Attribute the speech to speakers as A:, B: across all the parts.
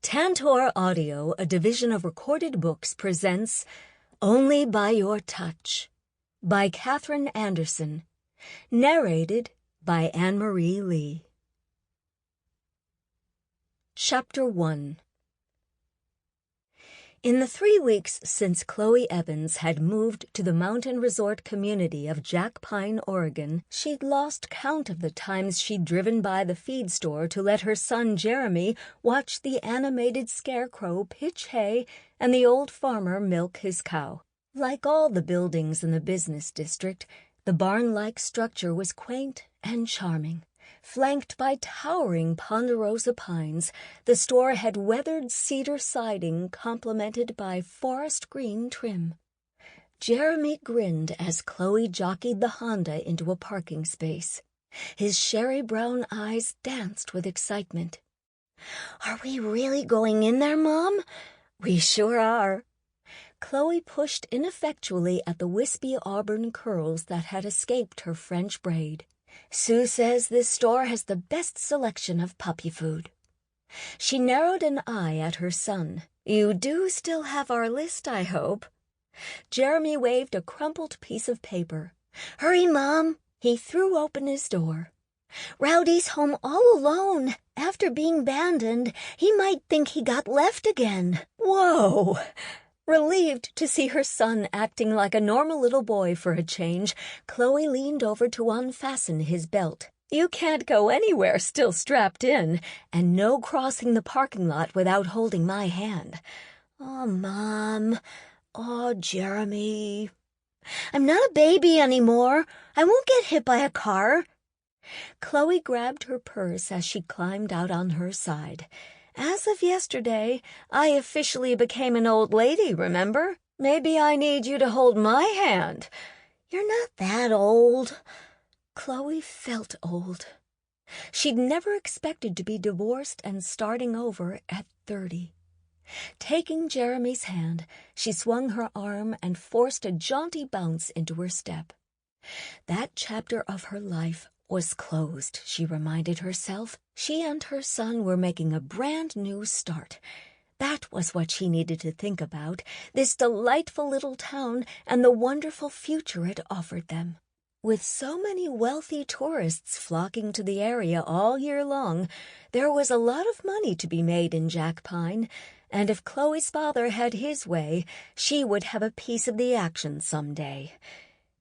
A: Tantor Audio, a division of Recorded Books, presents Only by Your Touch by Katherine Anderson, narrated by Anne-Marie Lee. Chapter 1. In the 3 weeks since Chloe Evans had moved to the mountain resort community of Jack Pine, Oregon, she'd lost count of the times she'd driven by the feed store to let her son Jeremy watch the animated scarecrow pitch hay and the old farmer milk his cow. Like all the buildings in the business district, the barn-like structure was quaint and charming. Flanked by towering ponderosa pines, the store had weathered cedar siding complemented by forest green trim. Jeremy grinned as Chloe jockeyed the Honda into a parking space. His sherry-brown eyes danced with excitement. "Are we really going in there, Mom?" "We sure are." Chloe pushed ineffectually at the wispy auburn curls that had escaped her French braid. "Sue says this store has the best selection of puppy food." She narrowed an eye at her son. "You do still have our list, I hope." Jeremy waved a crumpled piece of paper. "Hurry, Mom." He threw open his door. "Rowdy's home all alone. After being abandoned, he might think he got left again." "Whoa!" Relieved to see her son acting like a normal little boy for a change, Chloe leaned over to unfasten his belt. "You can't go anywhere still strapped in, and no crossing the parking lot without holding my hand." "Oh, Mom. Oh, Jeremy. I'm not a baby anymore. I won't get hit by a car." Chloe grabbed her purse as she climbed out on her side. "As of yesterday, I officially became an old lady, remember? Maybe I need you to hold my hand." "You're not that old." Chloe felt old. She'd never expected to be divorced and starting over at 30. Taking Jeremy's hand, she swung her arm and forced a jaunty bounce into her step. That chapter of her life was closed, she reminded herself. She and her son were making a brand new start. That was what she needed to think about, this delightful little town and the wonderful future it offered them. With so many wealthy tourists flocking to the area all year long, there was a lot of money to be made in Jack Pine, and if Chloe's father had his way, she would have a piece of the action someday.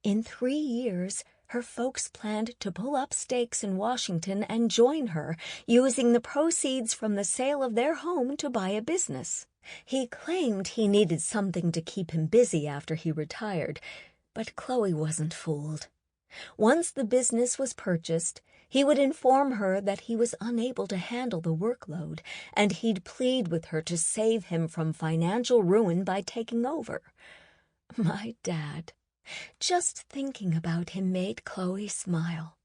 A: In 3 years, her folks planned to pull up stakes in Washington and join her, using the proceeds from the sale of their home to buy a business. He claimed he needed something to keep him busy after he retired, but Chloe wasn't fooled. Once the business was purchased, he would inform her that he was unable to handle the workload, and he'd plead with her to save him from financial ruin by taking over. My dad. Just thinking about him made Chloe smile.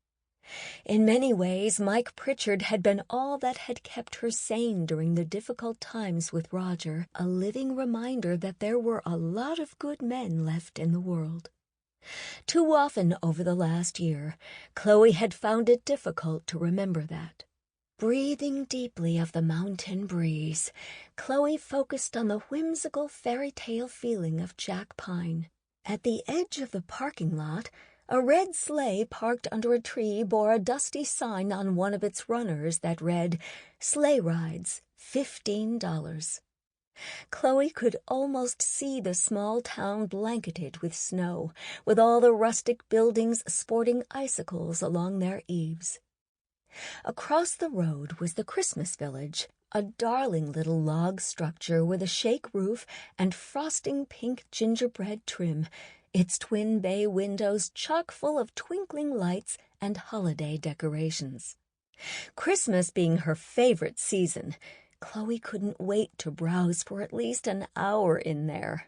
A: In many ways, Mike Pritchard had been all that had kept her sane during the difficult times with Roger, a living reminder that there were a lot of good men left in the world. Too often over the last year, Chloe had found it difficult to remember that. Breathing deeply of the mountain breeze, Chloe focused on the whimsical fairy tale feeling of Jack Pine. At the edge of the parking lot, a red sleigh parked under a tree bore a dusty sign on one of its runners that read, "Sleigh rides, $15. Chloe could almost see the small town blanketed with snow, with all the rustic buildings sporting icicles along their eaves. Across the road was the Christmas village, a darling little log structure with a shake roof and frosting pink gingerbread trim, its twin bay windows chock full of twinkling lights and holiday decorations. Christmas being her favorite season, Chloe couldn't wait to browse for at least an hour in there.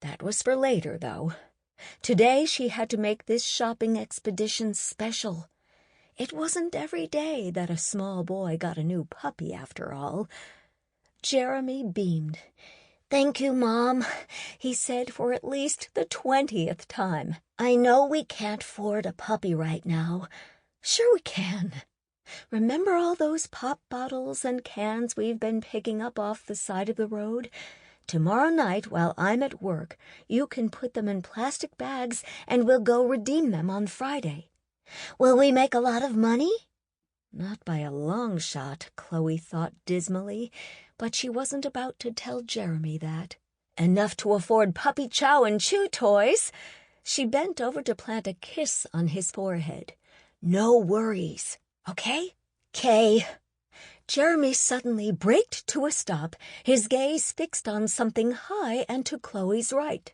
A: That was for later, though. Today she had to make this shopping expedition special. It wasn't every day that a small boy got a new puppy, after all. Jeremy beamed. "Thank you, Mom," he said for at least the 20th time. "I know we can't afford a puppy right now." "Sure we can." Remember all those pop bottles and cans we've been picking up off the side of the road? Tomorrow night, while I'm at work, you can put them in plastic bags and we'll go redeem them on Friday. Will we make a lot of money? Not by a long shot, Chloe thought dismally, but she wasn't about to tell Jeremy that. Enough to afford puppy chow and chew toys. She bent over to plant a kiss on his forehead. No worries, okay? 'Kay. Jeremy suddenly braked to a stop, his gaze fixed on something high and to Chloe's right.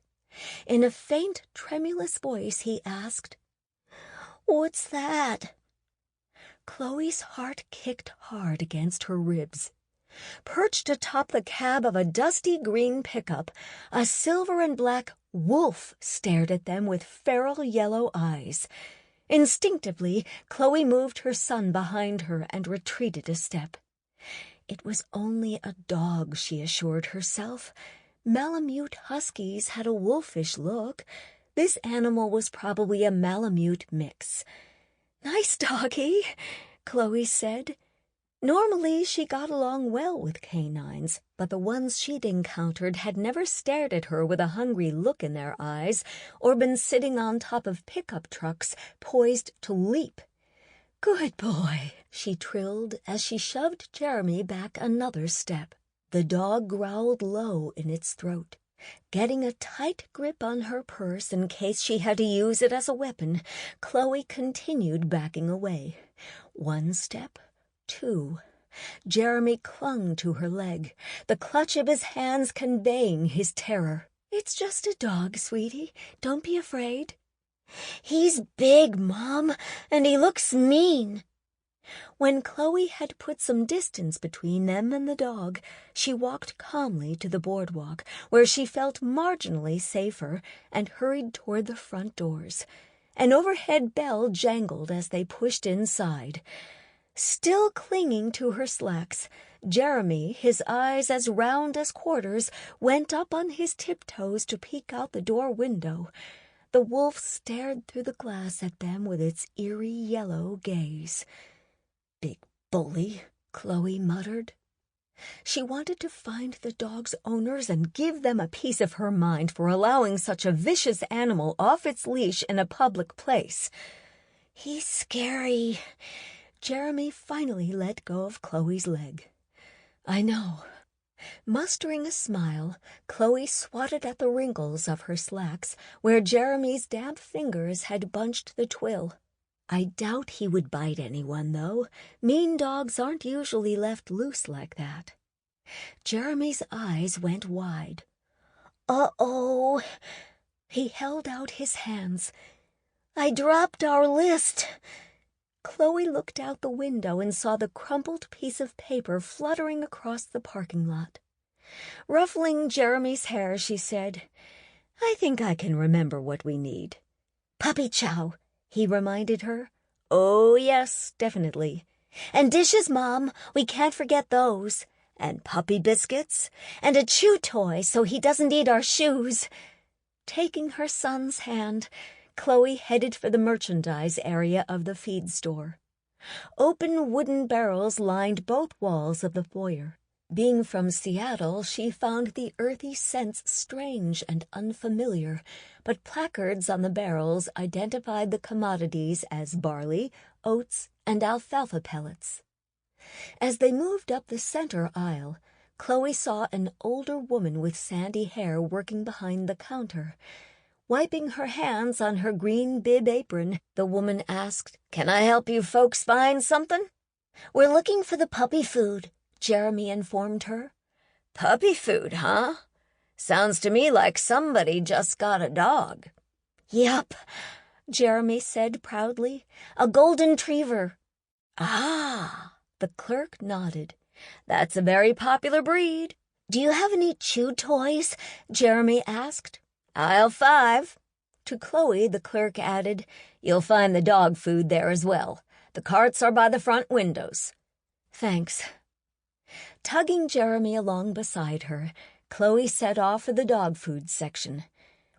A: In a faint, tremulous voice, he asked, "What's that?" Chloe's heart kicked hard against her ribs. Perched atop the cab of a dusty green pickup, a silver and black wolf stared at them with feral yellow eyes. Instinctively, Chloe moved her son behind her and retreated a step. It was only a dog, she assured herself. Malamute huskies had a wolfish look. This animal was probably a Malamute mix. "Nice doggy," Chloe said. Normally, she got along well with canines, but the ones she'd encountered had never stared at her with a hungry look in their eyes or been sitting on top of pickup trucks poised to leap. "Good boy," she trilled as she shoved Jeremy back another step. The dog growled low in its throat. Getting a tight grip on her purse in case she had to use it as a weapon, Chloe continued backing away. One step, two. Jeremy clung to her leg, the clutch of his hands conveying his terror. "It's just a dog, sweetie. Don't be afraid." "He's big, Mom, and he looks mean." When Chloe had put some distance between them and the dog, she walked calmly to the boardwalk, where she felt marginally safer, and hurried toward the front doors. An overhead bell jangled as they pushed inside. Still clinging to her slacks, Jeremy, his eyes as round as quarters, went up on his tiptoes to peek out the door window. The wolf stared through the glass at them with its eerie yellow gaze. "Big bully," Chloe muttered. She wanted to find the dog's owners and give them a piece of her mind for allowing such a vicious animal off its leash in a public place. "He's scary." Jeremy finally let go of Chloe's leg. "I know." Mustering a smile, Chloe swatted at the wrinkles of her slacks, where Jeremy's damp fingers had bunched the twill. "I doubt he would bite anyone, though. Mean dogs aren't usually left loose like that." Jeremy's eyes went wide. "Uh-oh." He held out his hands. "I dropped our list." Chloe looked out the window and saw the crumpled piece of paper fluttering across the parking lot. Ruffling Jeremy's hair, she said, "I think I can remember what we need." "Puppy chow," he reminded her. "Oh, yes, definitely." "And dishes, Mom. We can't forget those." "And puppy biscuits. And a chew toy so he doesn't eat our shoes." Taking her son's hand, Chloe headed for the merchandise area of the feed store. Open wooden barrels lined both walls of the foyer. Being from Seattle, she found the earthy scents strange and unfamiliar, but placards on the barrels identified the commodities as barley, oats, and alfalfa pellets. As they moved up the center aisle, Chloe saw an older woman with sandy hair working behind the counter. Wiping her hands on her green bib apron, the woman asked, "Can I help you folks find something?" "We're looking for the puppy food," Jeremy informed her. "Puppy food, huh? Sounds to me like somebody just got a dog." "Yup," Jeremy said proudly. "A golden retriever." "Ah," the clerk nodded. "That's a very popular breed." "Do you have any chew toys?" Jeremy asked. "Aisle 5. To Chloe, the clerk added, "You'll find the dog food there as well. The carts are by the front windows." "Thanks." Tugging Jeremy along beside her, Chloe set off for the dog food section.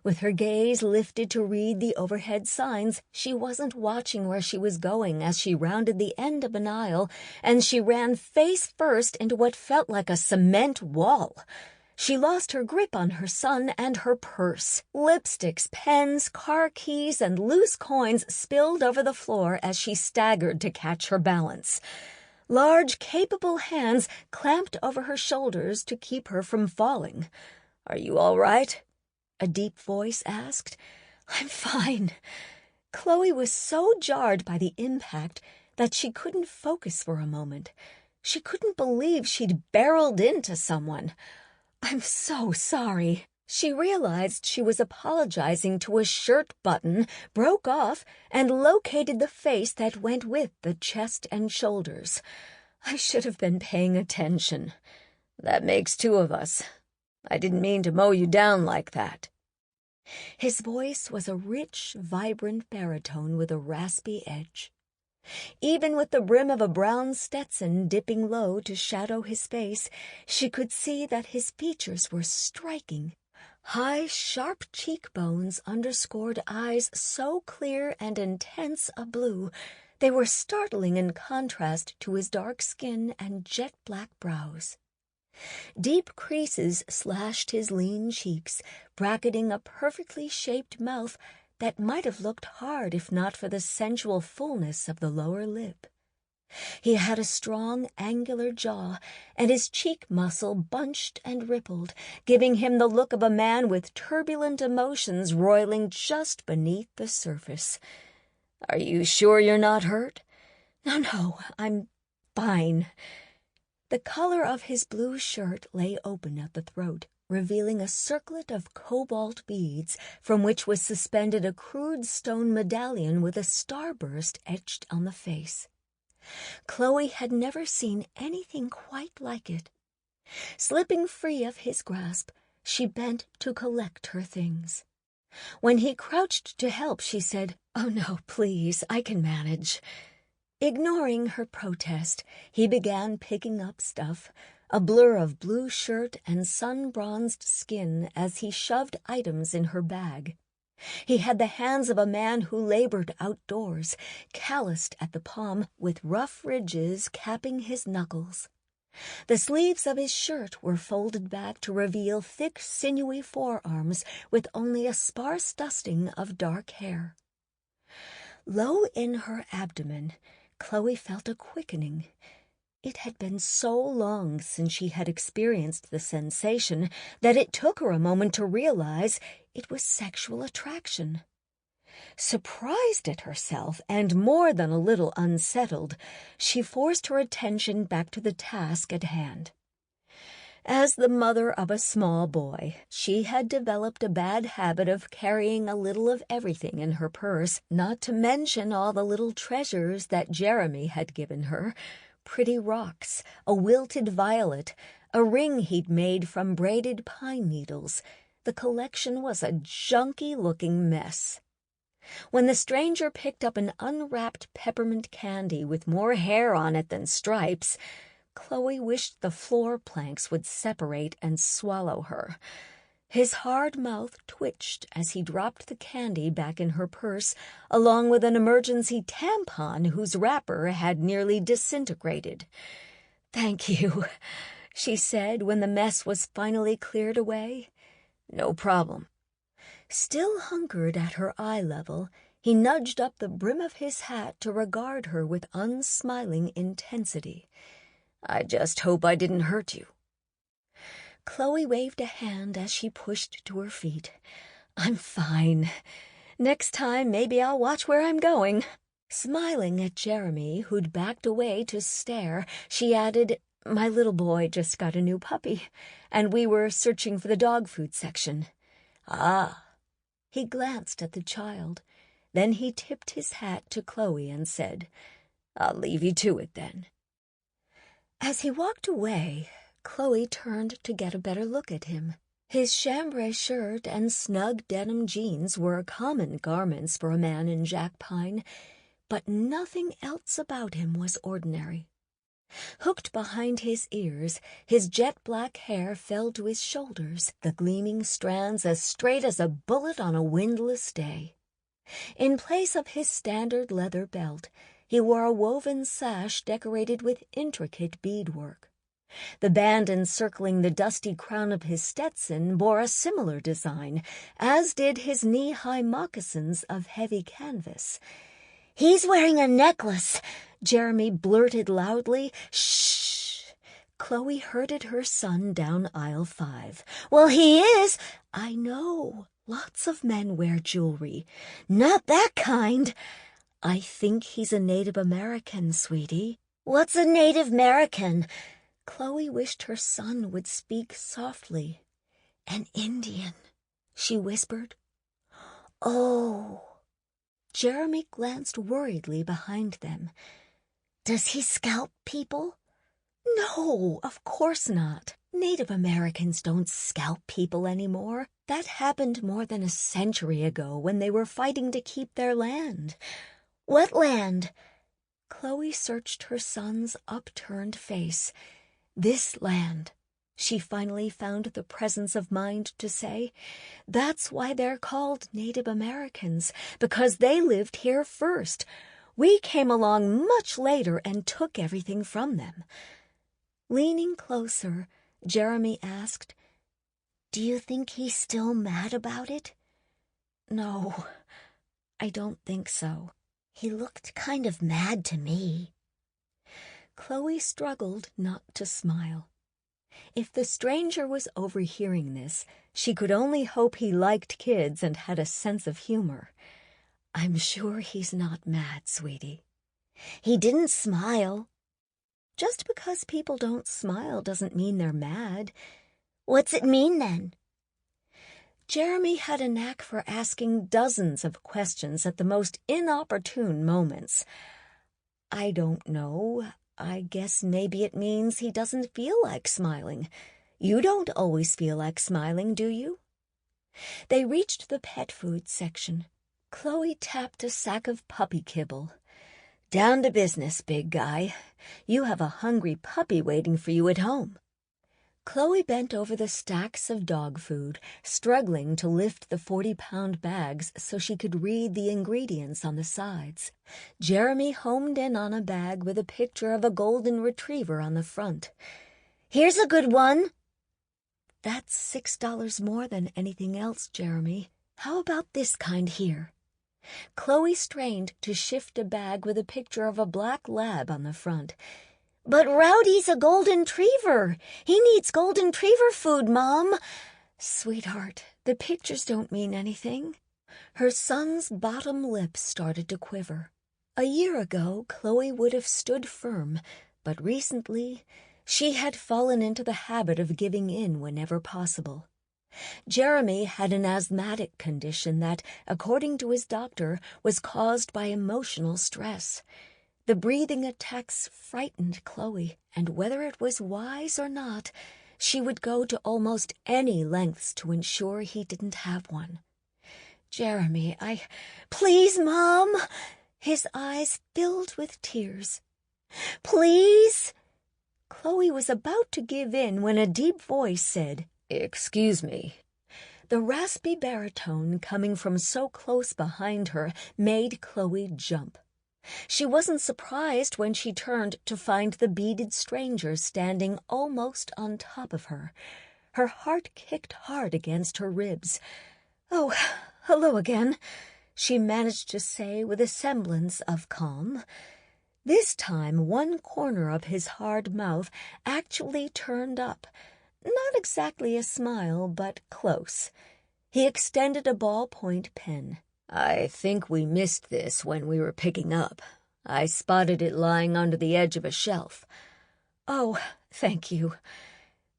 A: With her gaze lifted to read the overhead signs, she wasn't watching where she was going as she rounded the end of an aisle, and she ran face first into what felt like a cement wall. She lost her grip on her son and her purse. Lipsticks, pens, car keys, and loose coins spilled over the floor as she staggered to catch her balance. Large, capable hands clamped over her shoulders to keep her from falling. "Are you all right?" a deep voice asked. "I'm fine." Chloe was so jarred by the impact that she couldn't focus for a moment. She couldn't believe she'd barreled into someone. "I'm so sorry." She realized she was apologizing to a shirt button, broke off, and located the face that went with the chest and shoulders. "I should have been paying attention." "That makes two of us. I didn't mean to mow you down like that." His voice was a rich, vibrant baritone with a raspy edge. Even with the brim of a brown Stetson dipping low to shadow his face, she could see that his features were striking. High, sharp cheekbones underscored eyes so clear and intense a blue, they were startling in contrast to his dark skin and jet-black brows. Deep creases slashed his lean cheeks, bracketing a perfectly shaped mouth that might have looked hard if not for the sensual fullness of the lower lip. He had a strong, angular jaw, and his cheek muscle bunched and rippled, giving him the look of a man with turbulent emotions roiling just beneath the surface. "Are you sure you're not hurt?" No, I'm fine." The collar of his blue shirt lay open at the throat, revealing a circlet of cobalt beads from which was suspended a crude stone medallion with a starburst etched on the face. Chloe had never seen anything quite like it. Slipping free of his grasp, she bent to collect her things. When he crouched to help, she said, "Oh no, please, I can manage." Ignoring her protest, he began picking up stuff, a blur of blue shirt and sun-bronzed skin as he shoved items in her bag. He had the hands of a man who labored outdoors, calloused at the palm with rough ridges capping his knuckles. The sleeves of his shirt were folded back to reveal thick, sinewy forearms with only a sparse dusting of dark hair. Low in her abdomen, Chloe felt a quickening. It had been so long since she had experienced the sensation that it took her a moment to realize it was sexual attraction. Surprised at herself and more than a little unsettled, she forced her attention back to the task at hand. As the mother of a small boy, she had developed a bad habit of carrying a little of everything in her purse, not to mention all the little treasures that Jeremy had given her. Pretty rocks, a wilted violet, a ring he'd made from braided pine needles. The collection was a junky-looking mess. When the stranger picked up an unwrapped peppermint candy with more hair on it than stripes, Chloe wished the floor planks would separate and swallow her. His hard mouth twitched as he dropped the candy back in her purse, along with an emergency tampon whose wrapper had nearly disintegrated. "Thank you," she said when the mess was finally cleared away. "No problem." Still hunkered at her eye level, he nudged up the brim of his hat to regard her with unsmiling intensity. "I just hope I didn't hurt you." Chloe waved a hand as she pushed to her feet. "I'm fine. Next time maybe I'll watch where I'm going." Smiling at Jeremy, who'd backed away to stare, she added, "My little boy just got a new puppy, and we were searching for the dog food section." "Ah." He glanced at the child. Then he tipped his hat to Chloe and said, "I'll leave you to it then." As he walked away, Chloe turned to get a better look at him. His chambray shirt and snug denim jeans were common garments for a man in Jack Pine, but nothing else about him was ordinary. Hooked behind his ears, his jet-black hair fell to his shoulders, the gleaming strands as straight as a bullet on a windless day. In place of his standard leather belt, he wore a woven sash decorated with intricate beadwork. The band encircling the dusty crown of his Stetson bore a similar design, as did his knee-high moccasins of heavy canvas. "He's wearing a necklace," Jeremy blurted loudly. "Shh!" Chloe herded her son down aisle 5. "Well, he is." "I know. Lots of men wear jewelry." "Not that kind." "I think he's a Native American, sweetie." "What's a Native American?" Chloe wished her son would speak softly. "An Indian," she whispered. "Oh." Jeremy glanced worriedly behind them. "Does he scalp people?" "No, of course not. Native Americans don't scalp people anymore. That happened more than a century ago when they were fighting to keep their land." "What land?" Chloe searched her son's upturned face. "This land," she finally found the presence of mind to say. "That's why they're called Native Americans, because they lived here first. We came along much later and took everything from them." Leaning closer, Jeremy asked, "Do you think he's still mad about it?" "No, I don't think so. He looked kind of mad to me." Chloe struggled not to smile. If the stranger was overhearing this, she could only hope he liked kids and had a sense of humor. "I'm sure he's not mad, sweetie." "He didn't smile." "Just because people don't smile doesn't mean they're mad." "What's it mean then?" Jeremy had a knack for asking dozens of questions at the most inopportune moments. "I don't know. I guess maybe it means he doesn't feel like smiling. You don't always feel like smiling, do you?" They reached the pet food section. Chloe tapped a sack of puppy kibble. "Down to business, big guy. You have a hungry puppy waiting for you at home." Chloe bent over the stacks of dog food, struggling to lift the 40-pound bags so she could read the ingredients on the sides. Jeremy homed in on a bag with a picture of a golden retriever on the front. "Here's a good one." "That's $6 more than anything else, Jeremy. How about this kind here?" Chloe strained to shift a bag with a picture of a black lab on the front. "But Rowdy's a golden retriever. He needs golden retriever food, Mom." "Sweetheart, the pictures don't mean anything." Her son's bottom lip started to quiver. A year ago, Chloe would have stood firm, but recently she had fallen into the habit of giving in whenever possible. Jeremy had an asthmatic condition that, according to his doctor, was caused by emotional stress. The breathing attacks frightened Chloe, and whether it was wise or not, she would go to almost any lengths to ensure he didn't have one. "Jeremy, Please, Mom!" His eyes filled with tears. "Please!" Chloe was about to give in when a deep voice said, "Excuse me." The raspy baritone coming from so close behind her made Chloe jump. She wasn't surprised when she turned to find the beaded stranger standing almost on top of her. Her heart kicked hard against her ribs. "Oh, hello again," she managed to say with a semblance of calm. This time one corner of his hard mouth actually turned up. Not exactly a smile, but close. He extended a ballpoint pen. "I think we missed this when we were picking up. I spotted it lying under the edge of a shelf." "Oh, thank you."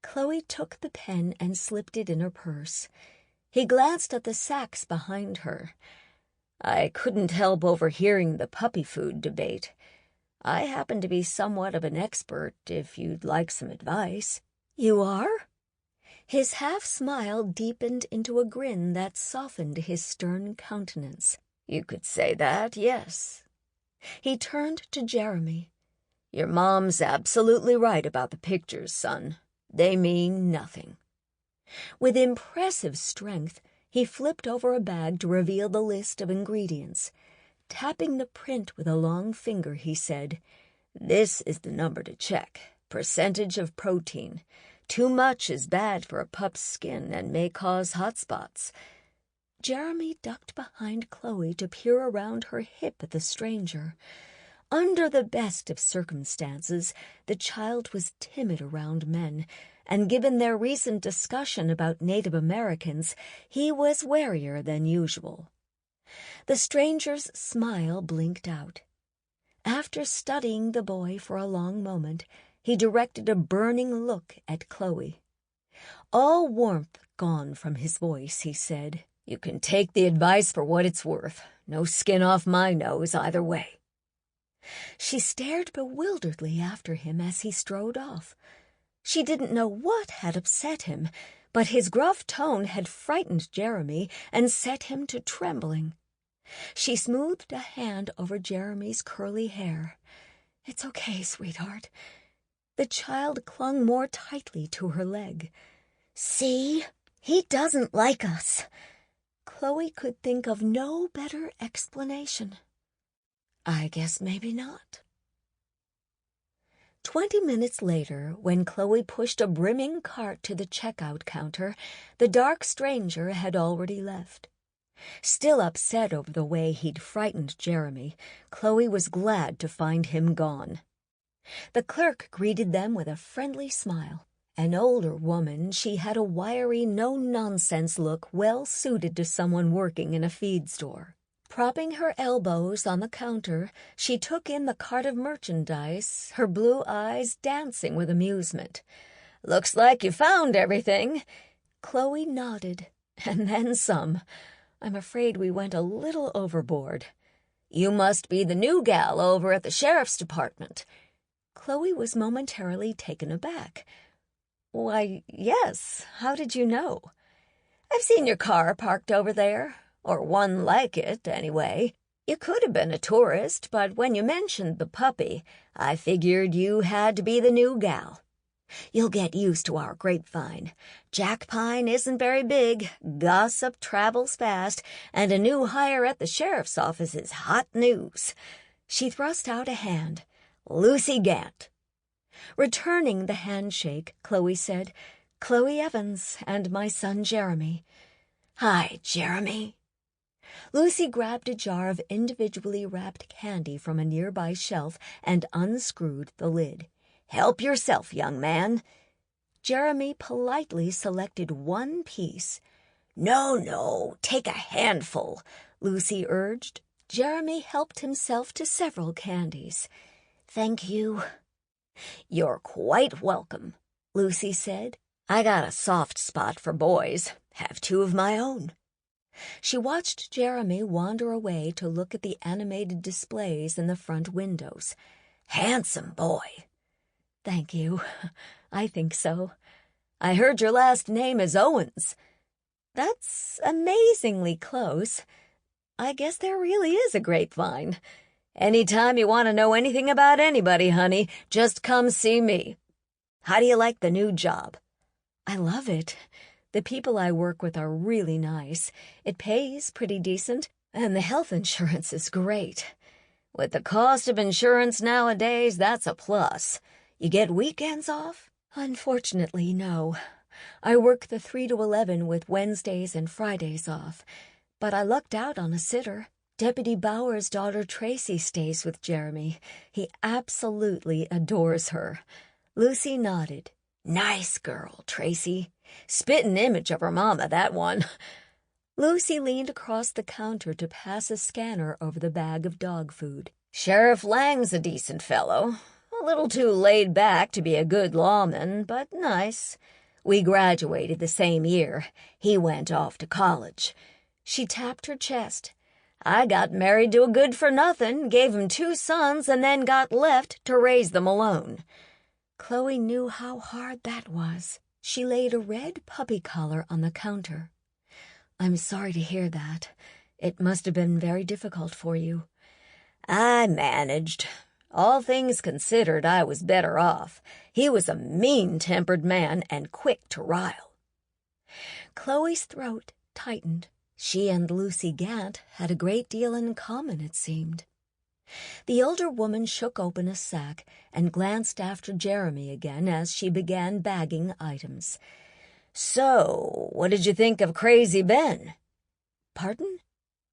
A: Chloe took the pen and slipped it in her purse. He glanced at the sacks behind her. "I couldn't help overhearing the puppy food debate. I happen to be somewhat of an expert, if you'd like some advice." "You are?" His half-smile deepened into a grin that softened his stern countenance. "You could say that, yes." He turned to Jeremy. Your mom's absolutely right about the pictures, son. They mean nothing." With impressive strength, he flipped over a bag to reveal the list of ingredients. Tapping the print with a long finger, he said, "This is the number to check. Percentage of protein. Too much is bad for a pup's skin and may cause hot spots." Jeremy ducked behind Chloe to peer around her hip at the stranger. Under the best of circumstances, the child was timid around men, and given their recent discussion about Native Americans, he was warier than usual. The stranger's smile blinked out. After studying the boy for a long moment, he directed a burning look at Chloe. All warmth gone from his voice, he said, "You can take the advice for what it's worth. No skin off my nose either way." She stared bewilderedly after him as he strode off. She didn't know what had upset him, but his gruff tone had frightened Jeremy and set him to trembling. She smoothed a hand over Jeremy's curly hair. "It's okay, sweetheart." The child clung more tightly to her leg. "See? He doesn't like us." Chloe could think of no better explanation. "I guess maybe not." 20 minutes later, when Chloe pushed a brimming cart to the checkout counter, the dark stranger had already left. Still upset over the way he'd frightened Jeremy, Chloe was glad to find him gone. The clerk greeted them with a friendly smile. An older woman, she had a wiry, no-nonsense look well suited to someone working in a feed store. Propping her elbows on the counter, she took in the cart of merchandise, her blue eyes dancing with amusement. "Looks like you found everything." Chloe nodded, and then some. "I'm afraid we went a little overboard." "You must be the new gal over at the sheriff's department." Chloe was momentarily taken aback. "Why, yes. How did you know?" "I've seen your car parked over there. Or one like it, anyway. You could have been a tourist, but when you mentioned the puppy, I figured you had to be the new gal. You'll get used to our grapevine. Jack Pine isn't very big, gossip travels fast, and a new hire at the sheriff's office is hot news." She thrust out a hand. "Lucy Gant." Returning the handshake, Chloe said, "Chloe Evans and my son Jeremy." "Hi, Jeremy." Lucy grabbed a jar of individually wrapped candy from a nearby shelf and unscrewed the lid. "Help yourself, young man." Jeremy politely selected one piece. No, take a handful," Lucy urged. Jeremy helped himself to several candies. "Thank you." "You're quite welcome," Lucy said. "I got a soft spot for boys. Have two of my own." She watched Jeremy wander away to look at the animated displays in the front windows. "Handsome boy." "Thank you. I think so." "I heard your last name is Owens." "That's amazingly close. I guess there really is a grapevine. Anytime you want to know anything about anybody, honey, just come see me. How do you like the new job?" "I love it. The people I work with are really nice. It pays pretty decent, and the health insurance is great." "With the cost of insurance nowadays, that's a plus. You get weekends off?" "Unfortunately, no. I work the 3 to 11 with Wednesdays and Fridays off. But I lucked out on a sitter. Deputy Bauer's daughter Tracy stays with Jeremy. He absolutely adores her." Lucy nodded. "Nice girl, Tracy. Spittin' image of her mama, that one." Lucy leaned across the counter to pass a scanner over the bag of dog food. "Sheriff Lang's a decent fellow. A little too laid back to be a good lawman, but nice. We graduated the same year. He went off to college." She tapped her chest. "I got married to a good-for-nothing, gave him 2 sons, and then got left to raise them alone." Chloe knew how hard that was. She laid a red puppy collar on the counter. "I'm sorry to hear that. It must have been very difficult for you." "I managed.
B: All things considered, I was better off. He was a mean-tempered man and quick to rile."
A: Chloe's throat tightened. She and Lucy Gant had a great deal in common, it seemed. The older woman shook open a sack and glanced after Jeremy again as she began bagging items.
B: "So, what did you think of Crazy Ben?"
A: "Pardon?"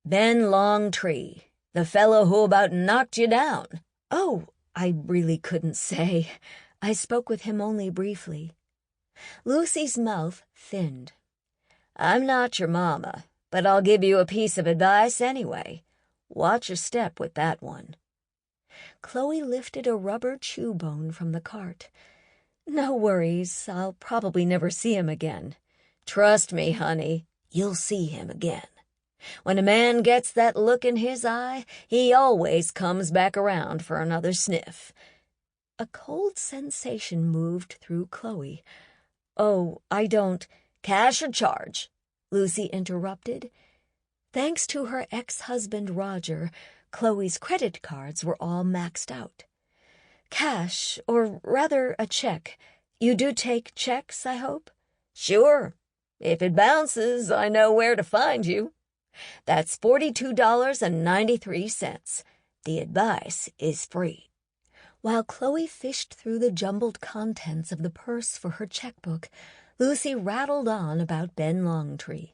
B: "Ben Longtree, the fellow who about knocked you down."
A: "Oh, I really couldn't say. I spoke with him only briefly." Lucy's mouth thinned.
B: "I'm not your mama, but I'll give you a piece of advice anyway. Watch your step with that one."
A: Chloe lifted a rubber chew bone from the cart. "No worries. I'll probably never see him again."
B: "Trust me, honey, you'll see him again. When a man gets that look in his eye, he always comes back around for another sniff."
A: A cold sensation moved through Chloe. "Oh, I don't—"
B: "Cash or charge?"
A: Lucy interrupted. Thanks to her ex-husband Roger, Chloe's credit cards were all maxed out. "Cash, or rather a check. You do take checks, I hope?"
B: "Sure. If it bounces, I know where to find you. That's $42.93. The advice is free."
A: While Chloe fished through the jumbled contents of the purse for her checkbook, Lucy rattled on about Ben Longtree.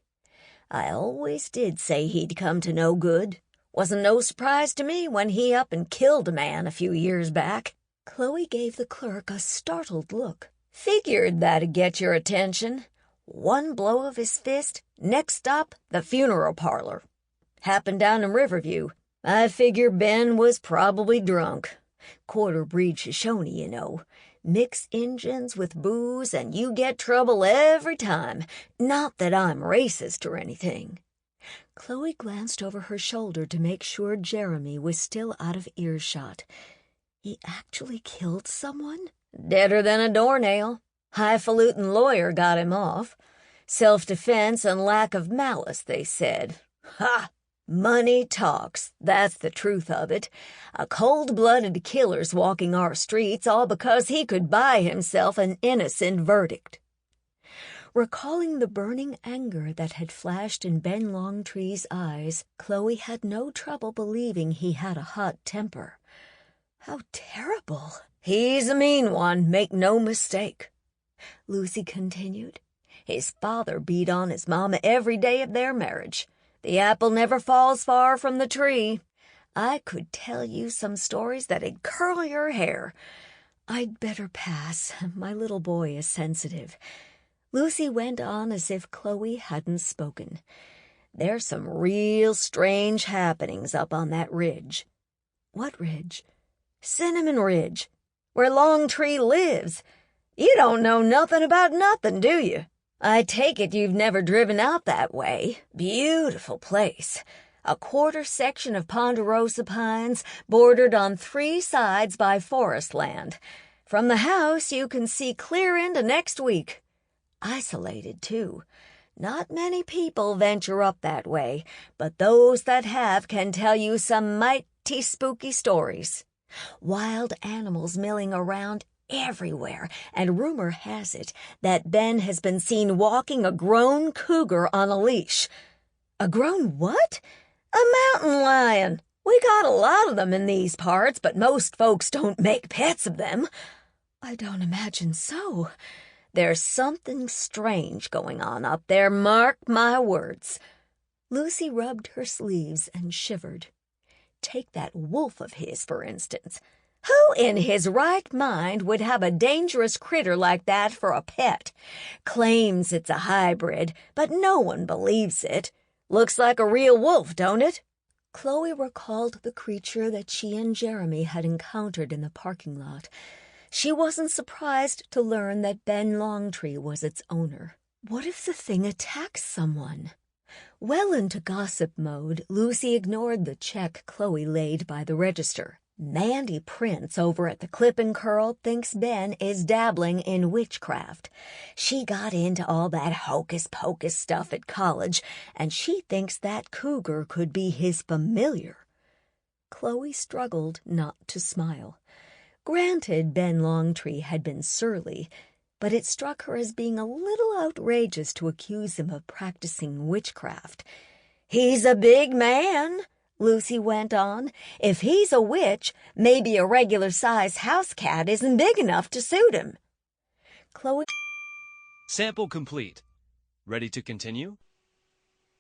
B: "I always did say he'd come to no good. Wasn't no surprise to me when he up and killed a man a few years back."
A: Chloe gave the clerk a startled look.
B: "Figured that'd get your attention. One blow of his fist, next stop, the funeral parlor. Happened down in Riverview. I figure Ben was probably drunk. Quarter-breed Shoshone, you know. Mix Injuns with booze and you get trouble every time. Not that I'm racist or anything."
A: Chloe glanced over her shoulder to make sure Jeremy was still out of earshot. He actually killed someone?
B: "Deader than a doornail. Highfalutin lawyer got him off. Self-defense and lack of malice, they said. Ha! Money talks, that's the truth of it. A cold-blooded killer's walking our streets all because he could buy himself an innocent verdict."
A: Recalling the burning anger that had flashed in Ben Longtree's eyes, Chloe had no trouble believing he had a hot temper. How terrible!
B: "He's a mean one, make no mistake,"
A: Lucy continued.
B: "His father beat on his mama every day of their marriage. The apple never falls far from the tree. I could tell you some stories that'd curl your hair."
A: "I'd better pass. My little boy is sensitive." Lucy went on as if Chloe hadn't spoken.
B: "There's some real strange happenings up on that ridge."
A: "What ridge?"
B: "Cinnamon Ridge, where Longtree lives. You don't know nothing about nothing, do you? I take it you've never driven out that way. Beautiful place. A quarter section of ponderosa pines bordered on 3 sides by forest land. From the house you can see clear into next week. Isolated, too. Not many people venture up that way, but those that have can tell you some mighty spooky stories. Wild animals milling around everywhere, and rumor has it that Ben has been seen walking a grown cougar on a leash."
A: "A grown what?"
B: "A mountain lion. We got a lot of them in these parts, but most folks don't make pets of them."
A: "I don't imagine so."
B: "There's something strange going on up there, mark my words."
A: Lucy rubbed her sleeves and shivered.
B: Take that wolf of his, for instance. Who in his right mind would have a dangerous critter like that for a pet? Claims it's a hybrid, but no one believes it. Looks like a real wolf, don't it?"
A: Chloe recalled the creature that she and Jeremy had encountered in the parking lot. She wasn't surprised to learn that Ben Longtree was its owner. What if the thing attacks someone? Well into gossip mode, Lucy ignored the check Chloe laid by the register.
B: "Mandy Prince over at the Clip and Curl thinks Ben is dabbling in witchcraft. She got into all that hocus-pocus stuff at college, and she thinks that cougar could be his familiar."
A: Chloe struggled not to smile. Granted, Ben Longtree had been surly, but it struck her as being a little outrageous to accuse him of practicing witchcraft.
B: "He's a big man," Lucy went on. "If he's a witch, maybe a regular-sized house cat isn't big enough to suit him."
A: Chloe.
C: Sample complete. Ready to continue?